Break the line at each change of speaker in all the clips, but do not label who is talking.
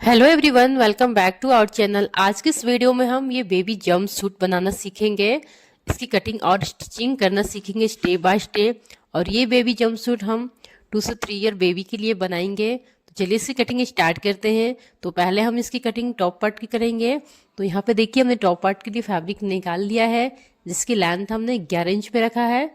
Hello everyone, welcome back to our channel. आज के इस वीडियो में हम ये बेबी जंप सूट बनाना सीखेंगे। इसकी कटिंग और स्टिचिंग करना सीखेंगे स्टेप बाय स्टेप। और ये बेबी जंप सूट हम 2 से 3 ईयर बेबी के लिए बनाएंगे। तो चलिए इसकी कटिंग स्टार्ट करते हैं। तो पहले हम इसकी कटिंग टॉप पार्ट की करेंगे। तो यहाँ पे देखिए हमने टॉप पार्ट के लिए फैब्रिक निकाल लिया है, जिसकी लेंथ हमने 11 इंच पे रखा है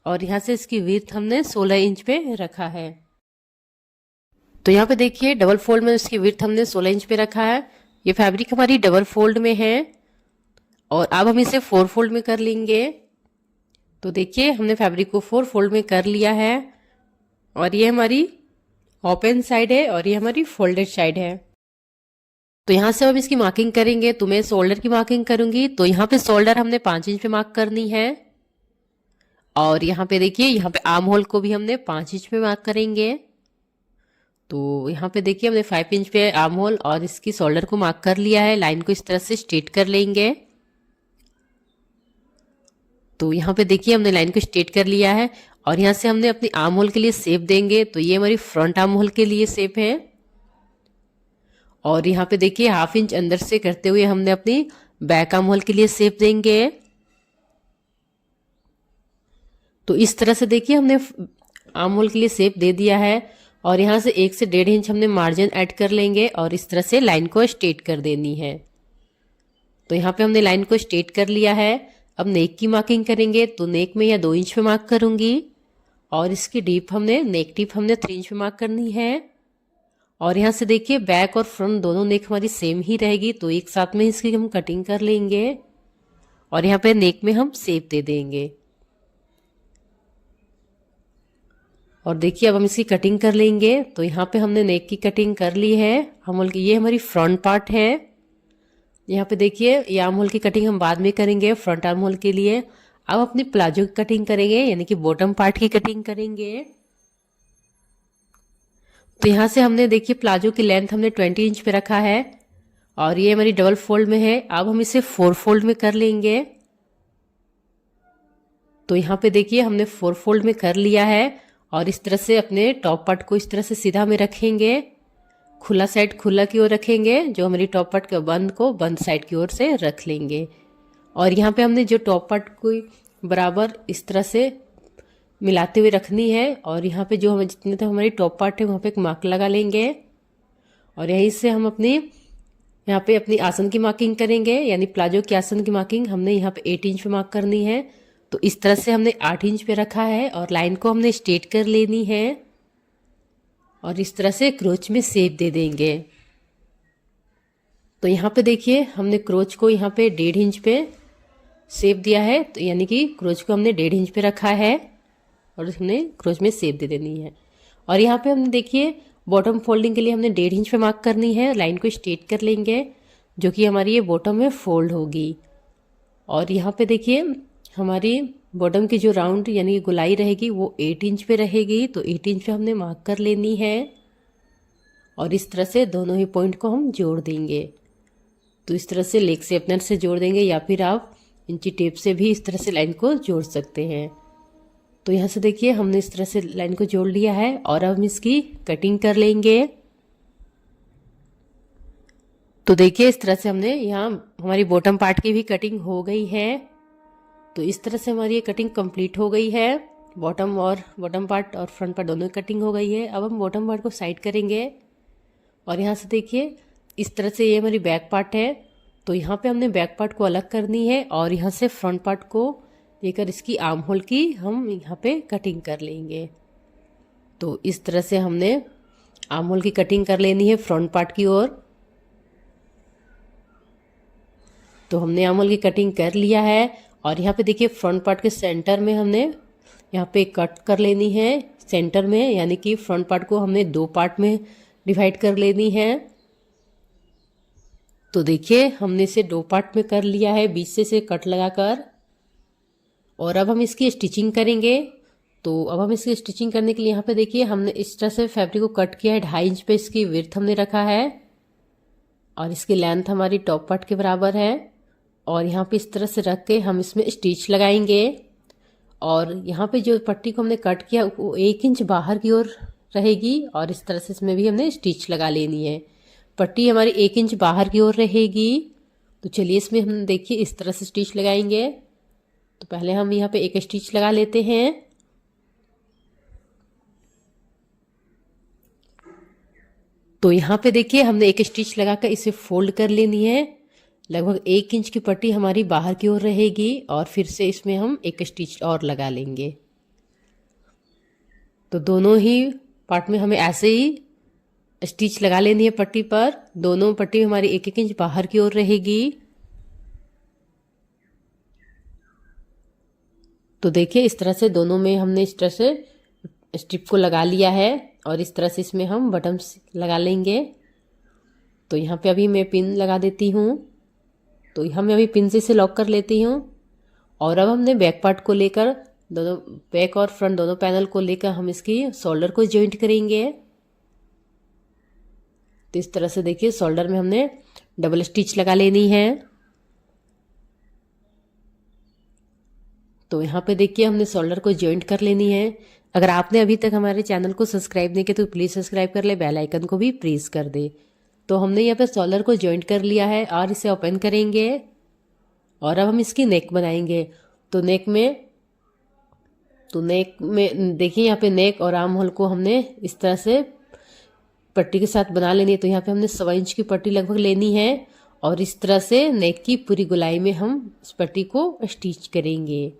और यहाँ से इसकी विड्थ हमने 16 इंच पे रखा है। तो यहाँ पे देखिए डबल फोल्ड में इसकी विड्थ हमने 16 इंच पे रखा है। ये फैब्रिक हमारी डबल फोल्ड में है और अब हम इसे 4 फोल्ड में कर लेंगे। तो देखिए हमने फैब्रिक को 4 फोल्ड में कर लिया है और ये हमारी ओपन साइड है और ये हमारी फोल्डेड साइड है। तो यहाँ से हम इसकी मार्किंग करेंगे। तो मैं शोल्डर की मार्किंग करूंगी। तो यहाँ पे शोल्डर हमने 5 इंच पे मार्क करनी है और यहाँ पे देखिए यहाँ पे आर्म होल को भी हमने 5 इंच पे मार्क करेंगे। तो यहाँ पे देखिए हमने 5 इंच पे आर्म होल और इसकी शोल्डर को मार्क कर लिया है। लाइन को इस तरह से स्ट्रेट कर लेंगे। तो यहाँ पे देखिए हमने लाइन को स्ट्रेट कर लिया है और यहाँ से हमने अपनी आर्म होल के लिए शेप देंगे। तो ये हमारी फ्रंट आर्म होल के लिए शेप है और यहाँ पे देखिए ½ इंच अंदर से करते हुए हमने अपनी बैक आर्म होल के लिए शेप देंगे। तो इस तरह से देखिए हमने आर्म होल के लिए शेप दे दिया है और यहाँ से 1 से 1.5 इंच हमने मार्जिन ऐड कर लेंगे और इस तरह से लाइन को स्ट्रेट कर देनी है। तो यहाँ पे हमने लाइन को स्ट्रेट कर लिया है। अब नेक की मार्किंग करेंगे। तो नेक में या 2 इंच पे मार्क करूंगी और इसकी डीप हमने नेक डीप हमने 3 इंच पे मार्क करनी है। और यहाँ से देखिए बैक और फ्रंट दोनों नेक हमारी सेम ही रहेगी। तो एक साथ में इसकी हम कटिंग कर लेंगे और यहाँ पे नेक में हम शेप दे देंगे। और देखिए अब हम इसकी कटिंग कर लेंगे। तो यहाँ पे हमने नेक की कटिंग कर ली है। आर्म होल की ये हमारी फ्रंट पार्ट है। यहाँ पे देखिए ये आर्म होल की कटिंग हम बाद में करेंगे फ्रंट आर्म होल के लिए। अब अपनी प्लाजो की कटिंग करेंगे, यानी कि बॉटम पार्ट की कटिंग करेंगे। तो यहाँ से हमने देखिए प्लाजो की लेंथ हमने 20 इंच पे रखा है और ये हमारी डबल फोल्ड में है। अब हम इसे 4 फोल्ड में कर लेंगे। तो यहाँ पे देखिए हमने 4 फोल्ड में कर लिया है और इस तरह से अपने टॉप पार्ट को इस तरह से सीधा में रखेंगे। खुला साइड खुला की ओर रखेंगे, जो हमारी टॉप पार्ट के बंद को बंद साइड की ओर से रख लेंगे। और यहाँ पे हमने जो टॉप पार्ट को बराबर इस तरह से मिलाते हुए रखनी है और यहाँ पे जो हमें जितने तक हमारी टॉप पार्ट है वहाँ पे एक मार्क लगा लेंगे और यहीं से हम अपनी यहाँ पे अपनी आसन की मार्किंग करेंगे, यानी प्लाजो की आसन की मार्किंग हमने यहाँ पे 8 इंच पे मार्क करनी है। तो इस तरह से हमने 8 इंच पे रखा है और लाइन को हमने स्ट्रेट कर लेनी है और इस तरह से क्रोच में शेप दे देंगे। तो यहाँ पे देखिए हमने क्रोच को यहाँ पे 1.5 इंच पे शेप दिया है। तो यानी कि क्रोच को हमने 1.5 इंच पे रखा है और हमने क्रोच में शेप दे देनी है। और यहाँ पे हमने देखिए बॉटम फोल्डिंग के लिए हमने 1.5 इंच पे मार्क करनी है। लाइन को स्ट्रेट कर लेंगे, जो कि हमारी ये बॉटम में फोल्ड होगी। और यहाँ पे देखिए हमारी बॉटम की जो राउंड यानी गोलाई रहेगी वो 8 इंच पे रहेगी। तो 8 इंच पे हमने मार्क कर लेनी है और इस तरह से दोनों ही पॉइंट को हम जोड़ देंगे। तो इस तरह से लेग शेपनर से जोड़ देंगे या फिर आप इंची टेप से भी इस तरह से लाइन को जोड़ सकते हैं। तो यहाँ से देखिए हमने इस तरह से लाइन को जोड़ लिया है और अब हम इसकी कटिंग कर लेंगे। तो देखिए इस तरह से हमने यहाँ हमारी बॉटम पार्ट की भी कटिंग हो गई है। तो इस तरह से हमारी ये कटिंग कंप्लीट हो गई है। बॉटम पार्ट और फ्रंट पार्ट दोनों की कटिंग हो गई है। अब हम बॉटम पार्ट को साइड करेंगे और यहाँ से देखिए इस तरह से ये हमारी बैक पार्ट है। तो यहाँ पे हमने बैक पार्ट को अलग करनी है और यहाँ से फ्रंट पार्ट को लेकर इसकी आर्म होल की हम यहाँ पे कटिंग कर लेंगे। तो इस तरह से हमने आर्म होल की कटिंग कर लेनी है फ्रंट पार्ट की ओर। तो हमने आर्म होल की कटिंग कर लिया है और यहाँ पे देखिए फ्रंट पार्ट के सेंटर में हमने यहाँ पे कट कर लेनी है सेंटर में, यानी कि फ्रंट पार्ट को हमने 2 पार्ट में डिवाइड कर लेनी है। तो देखिए हमने इसे 2 पार्ट में कर लिया है बीच से कट लगाकर। और अब हम इसकी स्टिचिंग करेंगे। तो अब हम इसकी स्टिचिंग करने के लिए यहाँ पे देखिए हमने इस तरह से फैब्रिक को कट किया है। 2.5 इंच पे इसकी विड्थ हमने रखा है और इसकी लेंथ हमारी टॉप पार्ट के बराबर है। और यहाँ पे इस तरह से रख के हम इसमें स्टिच लगाएंगे और यहाँ पे जो पट्टी को हमने कट किया वो 1 इंच बाहर की ओर रहेगी और इस तरह से इसमें भी हमने स्टिच लगा लेनी है। पट्टी हमारी 1 इंच बाहर की ओर रहेगी। तो चलिए इसमें हम देखिए इस तरह से स्टिच लगाएंगे। तो पहले हम यहाँ पे एक स्टिच लगा लेते हैं। तो यहाँ पे देखिए हमने एक स्टिच लगाकर इसे फोल्ड कर लेनी है। लगभग 1 इंच की पट्टी हमारी बाहर की ओर रहेगी और फिर से इसमें हम एक स्टिच और लगा लेंगे। तो दोनों ही पार्ट में हमें ऐसे ही स्टिच लगा लेनी है पट्टी पर। दोनों पट्टी हमारी 1-1 इंच बाहर की ओर रहेगी। तो देखिए इस तरह से दोनों में हमने इस तरह से स्ट्रिप को लगा लिया है और इस तरह से इसमें हम बटन्स लगा लेंगे। तो यहाँ पे अभी मैं पिन लगा देती हूँ। तो यहाँ मैं अभी पिन से इसे लॉक कर लेती हूँ। और अब हमने बैक पार्ट को लेकर दोनों बैक और फ्रंट दोनों पैनल को लेकर हम इसकी शोल्डर को जॉइंट करेंगे। तो इस तरह से देखिए शोल्डर में हमने डबल स्टिच लगा लेनी है। तो यहाँ पे देखिए हमने शोल्डर को जॉइंट कर लेनी है। अगर आपने अभी तक हमारे चैनल को सब्सक्राइब नहीं किया तो प्लीज़ सब्सक्राइब कर ले, बेल आइकन को भी प्रेस कर दे। तो हमने यहाँ पे शोल्डर को जॉइंट कर लिया है और इसे ओपन करेंगे और अब हम इसकी नेक बनाएंगे। तो नेक में देखिए यहाँ पे नेक और आर्म होल को हमने इस तरह से पट्टी के साथ बना लेनी है। तो यहाँ पे हमने 1.25 इंच की पट्टी लगभग लेनी है और इस तरह से नेक की पूरी गोलाई में हम इस पट्टी को स्टिच करेंगे।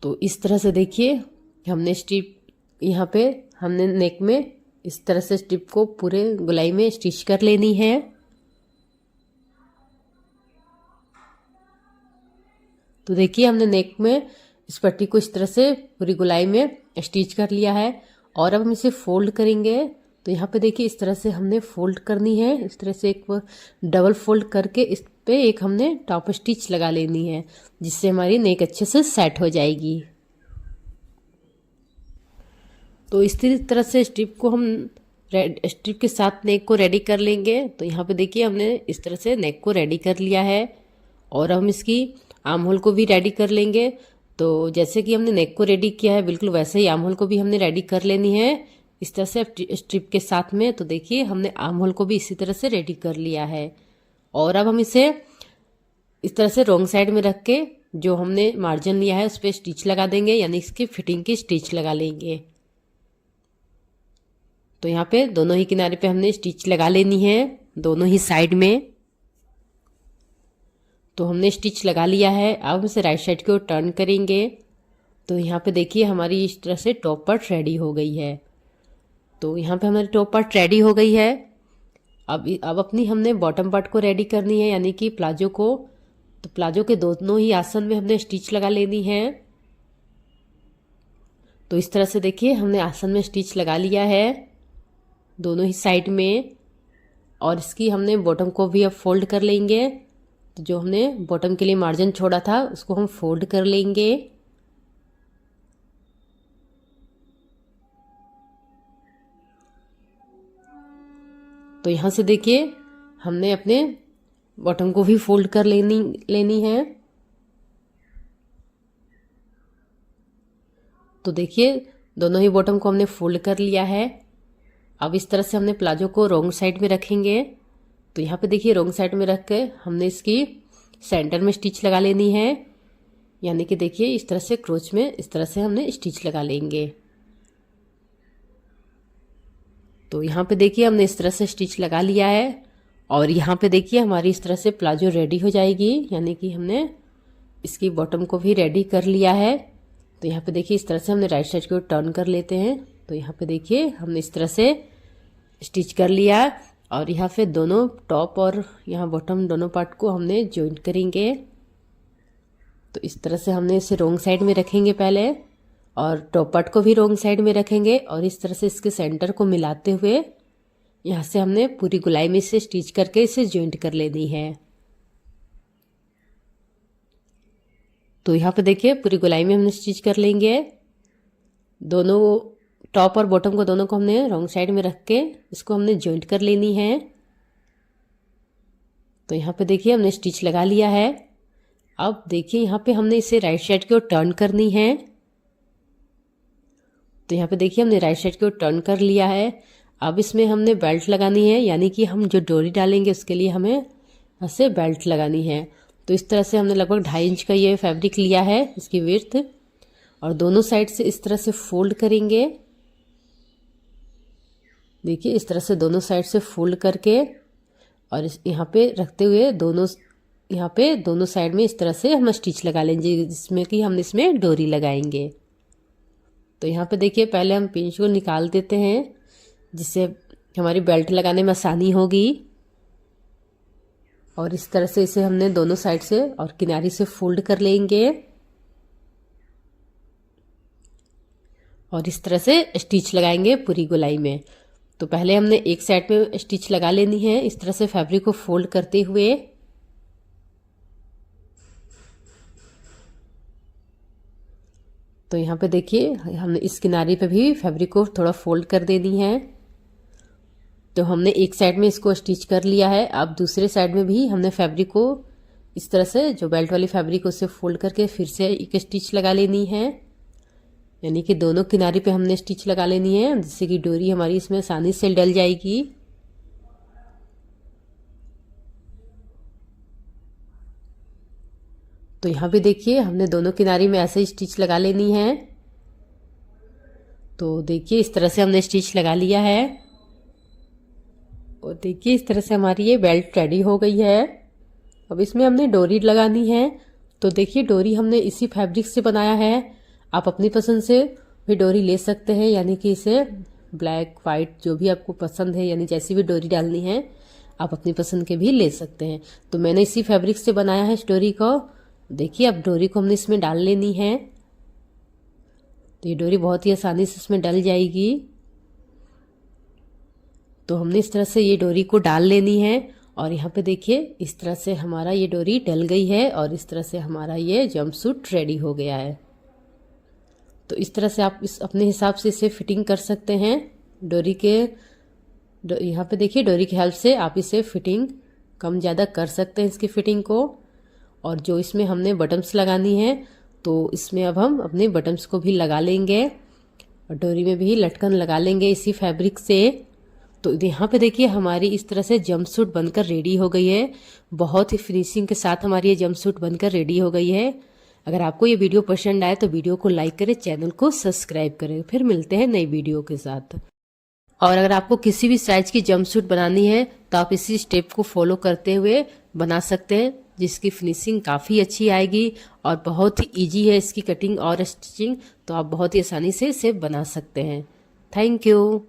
तो इस तरह से देखिए हमने स्ट्रिप यहाँ पे हमने नेक में इस तरह से स्ट्रिप को पूरे गोलाई में स्टिच कर लेनी है। तो देखिए हमने नेक में इस पट्टी को इस तरह से पूरी गोलाई में स्टिच कर लिया है और अब हम इसे फोल्ड करेंगे। तो यहाँ पे देखिए इस तरह से हमने फोल्ड करनी है। इस तरह से एक डबल फोल्ड करके इस पे एक हमने टॉप स्टिच लगा लेनी है, जिससे हमारी नेक अच्छे से सेट हो जाएगी। तो इस तरह से स्ट्रिप को हम स्ट्रिप के साथ नेक को रेडी कर लेंगे। तो यहाँ पे देखिए हमने इस तरह से नेक को रेडी कर लिया है और हम इसकी आर्म होल को भी रेडी कर लेंगे। तो जैसे कि हमने नेक को रेडी किया है बिल्कुल वैसे ही आर्म होल को भी हमने रेडी कर लेनी है इस तरह से स्ट्रिप के साथ में। तो देखिए हमने आर्म होल को भी इसी तरह से रेडी कर लिया है और अब हम इसे इस तरह से रॉन्ग साइड में रख के जो हमने मार्जिन लिया है उस पर स्टिच लगा देंगे, यानी इसकी फिटिंग की स्टिच लगा लेंगे। तो यहाँ पे दोनों ही किनारे पे हमने स्टिच लगा लेनी है, दोनों ही साइड में। तो हमने स्टिच लगा लिया है। अब इसे राइट साइड की ओर टर्न करेंगे। तो यहाँ पे देखिए हमारी इस तरह से टॉप पार्ट रेडी हो गई है। तो यहाँ पे हमारी टॉप पार्ट रेडी हो गई है। अब अपनी हमने बॉटम पार्ट को रेडी करनी है, यानी कि प्लाजो को। तो प्लाजो के दोनों ही आसन में हमने स्टिच लगा लेनी है। तो इस तरह से देखिए हमने आसन में स्टिच लगा लिया है दोनों ही साइड में और इसकी हमने बॉटम को भी अब फोल्ड कर लेंगे। तो जो हमने बॉटम के लिए मार्जिन छोड़ा था उसको हम फोल्ड कर लेंगे। तो यहाँ से देखिए हमने अपने बॉटम को भी फोल्ड कर लेनी है। तो देखिए दोनों ही बॉटम को हमने फोल्ड कर लिया है। अब इस तरह से हमने प्लाजो को रॉन्ग साइड में रखेंगे। तो यहाँ पे देखिए रॉन्ग साइड में रख के हमने इसकी सेंटर में स्टिच लगा लेनी है, यानी कि देखिए इस तरह से क्रोच में इस तरह से हमने स्टिच लगा लेंगे। तो यहाँ पे देखिए हमने इस तरह से स्टिच लगा लिया है और यहाँ पे देखिए हमारी इस तरह से प्लाजो रेडी हो जाएगी, यानी कि हमने इसकी बॉटम को भी रेडी कर लिया है। तो यहाँ पे देखिए इस तरह से हमने राइट साइड की ओर टर्न कर लेते हैं। तो यहाँ पे देखिए हमने इस तरह से स्टिच कर लिया और यहाँ पे दोनों टॉप और यहाँ बॉटम दोनों पार्ट को हमने जॉइंट करेंगे। तो इस तरह से हमने इसे रॉन्ग साइड में रखेंगे पहले और टॉप पार्ट को भी रॉन्ग साइड में रखेंगे और इस तरह से इसके सेंटर को मिलाते हुए यहाँ से हमने पूरी गोलाई में इसे स्टिच करके इसे जॉइंट कर लेनी है। तो यहाँ पे देखिए पूरी गोलाई में हमने स्टिच कर लेंगे। दोनों टॉप और बॉटम को दोनों को हमने रॉन्ग साइड में रख के इसको हमने जॉइंट कर लेनी है। तो यहाँ पे देखिए हमने स्टिच लगा लिया है। अब देखिए यहाँ पे हमने इसे राइट साइड की ओर टर्न करनी है। तो यहाँ पे देखिए हमने राइट साइड की ओर टर्न कर लिया है। अब इसमें हमने बेल्ट लगानी है, यानी कि हम जो डोरी डालेंगे उसके लिए हमें ऐसे बेल्ट लगानी है। तो इस तरह से हमने लगभग 2.5 इंच का ये फैब्रिक लिया है, इसकी विड्थ, और दोनों साइड से इस तरह से फोल्ड करेंगे। देखिए इस तरह से दोनों साइड से फोल्ड करके और इस यहाँ पे रखते हुए यहाँ पे दोनों साइड में इस तरह से हम स्टिच लगा लेंगे, जिसमें कि हम इसमें डोरी लगाएंगे। तो यहाँ पे देखिए पहले हम पिंच को निकाल देते हैं, जिससे हमारी बेल्ट लगाने में आसानी होगी। और इस तरह से इसे हमने दोनों साइड से और किनारे से फोल्ड कर लेंगे और इस तरह से स्टिच लगाएंगे पूरी गोलाई में। तो पहले हमने एक साइड में स्टिच लगा लेनी है, इस तरह से फैब्रिक को फोल्ड करते हुए। तो यहाँ पे देखिए हमने इस किनारे पे भी फैब्रिक को थोड़ा फोल्ड कर देनी है। तो हमने एक साइड में इसको स्टिच कर लिया है। अब दूसरे साइड में भी हमने फैब्रिक को इस तरह से जो बेल्ट वाली फैब्रिक है उससे फोल्ड करके फिर से एक स्टिच लगा लेनी है, यानी कि दोनों किनारे पे हमने स्टिच लगा लेनी है, जिससे कि डोरी हमारी इसमें आसानी से डल जाएगी। तो यहाँ पे देखिए हमने दोनों किनारे में ऐसे ही स्टिच लगा लेनी है। तो देखिए इस तरह से हमने स्टिच लगा लिया है और देखिए इस तरह से हमारी ये बेल्ट रेडी हो गई है। अब इसमें हमने डोरी लगानी है। तो देखिए डोरी हमने इसी फैब्रिक से बनाया है, आप अपनी पसंद से भी डोरी ले सकते हैं, यानी कि इसे ब्लैक वाइट जो भी आपको पसंद है, यानी जैसी भी डोरी डालनी है आप अपनी पसंद के भी ले सकते हैं। तो मैंने इसी फैब्रिक से बनाया है इस डोरी को। देखिए अब डोरी को हमने इसमें डाल लेनी है। तो ये डोरी बहुत ही आसानी से इसमें डल जाएगी। तो हमने इस तरह से ये डोरी को डाल लेनी है और यहाँ पे देखिए इस तरह से हमारा ये डोरी डल गई है और इस तरह से हमारा ये जंपसूट रेडी हो गया है। तो इस तरह से आप इस अपने हिसाब से इसे फिटिंग कर सकते हैं डोरी के। यहाँ पे देखिए डोरी की हेल्प से आप इसे फिटिंग कम ज़्यादा कर सकते हैं इसकी फिटिंग को। और जो इसमें हमने बटन्स लगानी है तो इसमें अब हम अपने बटन्स को भी लगा लेंगे और डोरी में भी लटकन लगा लेंगे इसी फैब्रिक से। तो यहाँ पे देखिए हमारी इस तरह से जंपसूट बनकर रेडी हो गई है। बहुत ही फिनिशिंग के साथ हमारी ये जंपसूट बनकर रेडी हो गई है। अगर आपको ये वीडियो पसंद आए तो वीडियो को लाइक करें, चैनल को सब्सक्राइब करें। फिर मिलते हैं नई वीडियो के साथ। और अगर आपको किसी भी साइज की जंपसूट बनानी है तो आप इसी स्टेप को फॉलो करते हुए बना सकते हैं, जिसकी फिनिशिंग काफ़ी अच्छी आएगी और बहुत ही ईजी है इसकी कटिंग और स्टिचिंग। तो आप बहुत ही आसानी से इसे बना सकते हैं। Thank you.